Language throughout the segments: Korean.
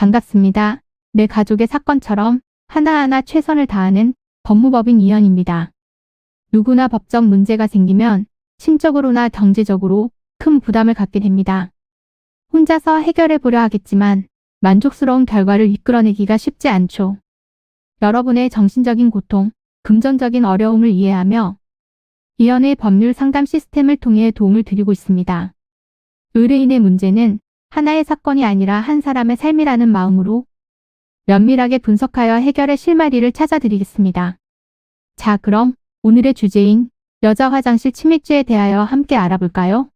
반갑습니다. 내 가족의 사건처럼 하나하나 최선을 다하는 법무법인 이현입니다. 누구나 법적 문제가 생기면 심적으로나 경제적으로 큰 부담을 갖게 됩니다. 혼자서 해결해 보려 하겠지만 만족스러운 결과를 이끌어내기가 쉽지 않죠. 여러분의 정신적인 고통, 금전적인 어려움을 이해하며 이현의 법률 상담 시스템을 통해 도움을 드리고 있습니다. 의뢰인의 문제는 하나의 사건이 아니라 한 사람의 삶이라는 마음으로 면밀하게 분석하여 해결의 실마리를 찾아드리겠습니다. 자, 그럼 오늘의 주제인 여자 화장실 침입죄에 대하여 함께 알아볼까요?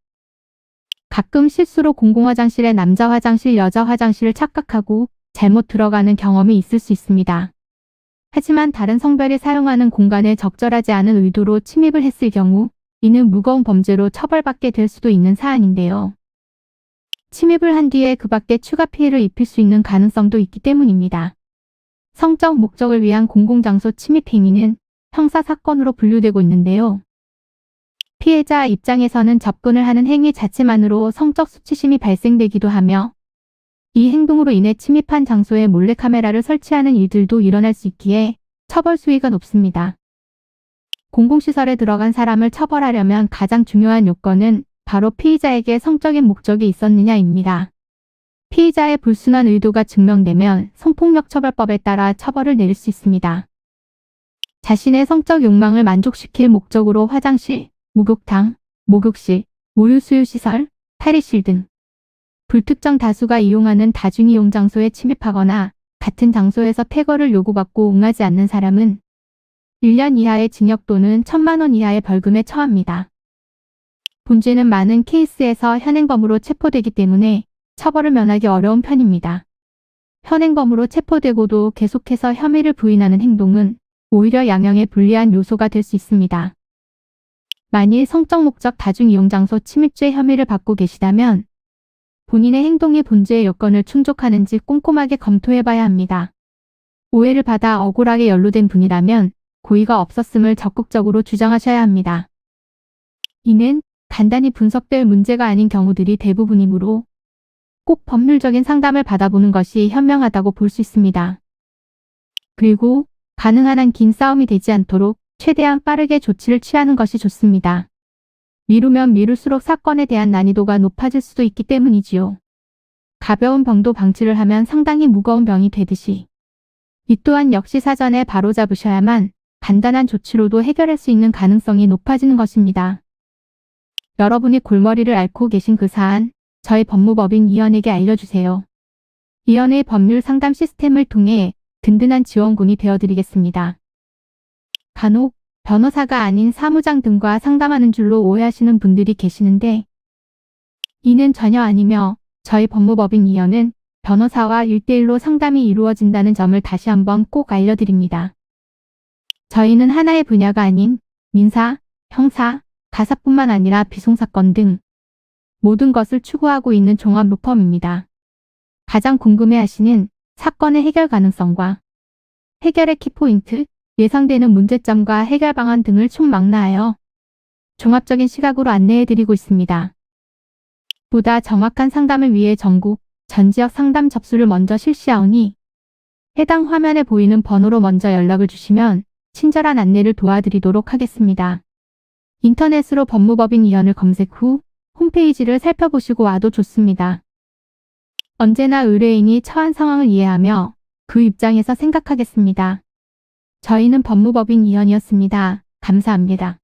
가끔 실수로 공공화장실에 남자 화장실, 여자 화장실을 착각하고 잘못 들어가는 경험이 있을 수 있습니다. 하지만 다른 성별이 사용하는 공간에 적절하지 않은 의도로 침입을 했을 경우 이는 무거운 범죄로 처벌받게 될 수도 있는 사안인데요. 침입을 한 뒤에 그 밖에 추가 피해를 입힐 수 있는 가능성도 있기 때문입니다. 성적 목적을 위한 공공장소 침입 행위는 형사사건으로 분류되고 있는데요. 피해자 입장에서는 접근을 하는 행위 자체만으로 성적 수치심이 발생되기도 하며 이 행동으로 인해 침입한 장소에 몰래카메라를 설치하는 일들도 일어날 수 있기에 처벌 수위가 높습니다. 공공시설에 들어간 사람을 처벌하려면 가장 중요한 요건은 바로 피의자에게 성적인 목적이 있었느냐입니다. 피의자의 불순한 의도가 증명되면 성폭력처벌법에 따라 처벌을 내릴 수 있습니다. 자신의 성적 욕망을 만족시킬 목적으로 화장실, 목욕탕, 목욕실, 모유수유시설, 탈의실 등 불특정 다수가 이용하는 다중이용 장소에 침입하거나 같은 장소에서 퇴거를 요구받고 응하지 않는 사람은 1년 이하의 징역 또는 1,000만 원 이하의 벌금에 처합니다. 본죄는 많은 케이스에서 현행범으로 체포되기 때문에 처벌을 면하기 어려운 편입니다. 현행범으로 체포되고도 계속해서 혐의를 부인하는 행동은 오히려 양형에 불리한 요소가 될 수 있습니다. 만일 성적 목적 다중이용장소 침입죄 혐의를 받고 계시다면 본인의 행동이 본죄의 요건을 충족하는지 꼼꼼하게 검토해봐야 합니다. 오해를 받아 억울하게 연루된 분이라면 고의가 없었음을 적극적으로 주장하셔야 합니다. 이는 간단히 분석될 문제가 아닌 경우들이 대부분이므로 꼭 법률적인 상담을 받아보는 것이 현명하다고 볼 수 있습니다. 그리고 가능한 한 긴 싸움이 되지 않도록 최대한 빠르게 조치를 취하는 것이 좋습니다. 미루면 미룰수록 사건에 대한 난이도가 높아질 수도 있기 때문이지요. 가벼운 병도 방치를 하면 상당히 무거운 병이 되듯이 이 또한 역시 사전에 바로잡으셔야만 간단한 조치로도 해결할 수 있는 가능성이 높아지는 것입니다. 여러분이 골머리를 앓고 계신 그 사안, 저희 법무법인 이현에게 알려주세요. 이현의 법률 상담 시스템을 통해 든든한 지원군이 되어드리겠습니다. 간혹 변호사가 아닌 사무장 등과 상담하는 줄로 오해하시는 분들이 계시는데 이는 전혀 아니며 저희 법무법인 이현은 변호사와 1대1로 상담이 이루어진다는 점을 다시 한번 꼭 알려드립니다. 저희는 하나의 분야가 아닌 민사, 형사, 가사뿐만 아니라 비송사건 등 모든 것을 추구하고 있는 종합 로펌입니다. 가장 궁금해하시는 사건의 해결 가능성과 해결의 키포인트, 예상되는 문제점과 해결 방안 등을 총망라하여 종합적인 시각으로 안내해드리고 있습니다. 보다 정확한 상담을 위해 전국, 전 지역 상담 접수를 먼저 실시하오니 해당 화면에 보이는 번호로 먼저 연락을 주시면 친절한 안내를 도와드리도록 하겠습니다. 인터넷으로 법무법인 이현을 검색 후 홈페이지를 살펴보시고 와도 좋습니다. 언제나 의뢰인이 처한 상황을 이해하며 그 입장에서 생각하겠습니다. 저희는 법무법인 이현이었습니다. 감사합니다.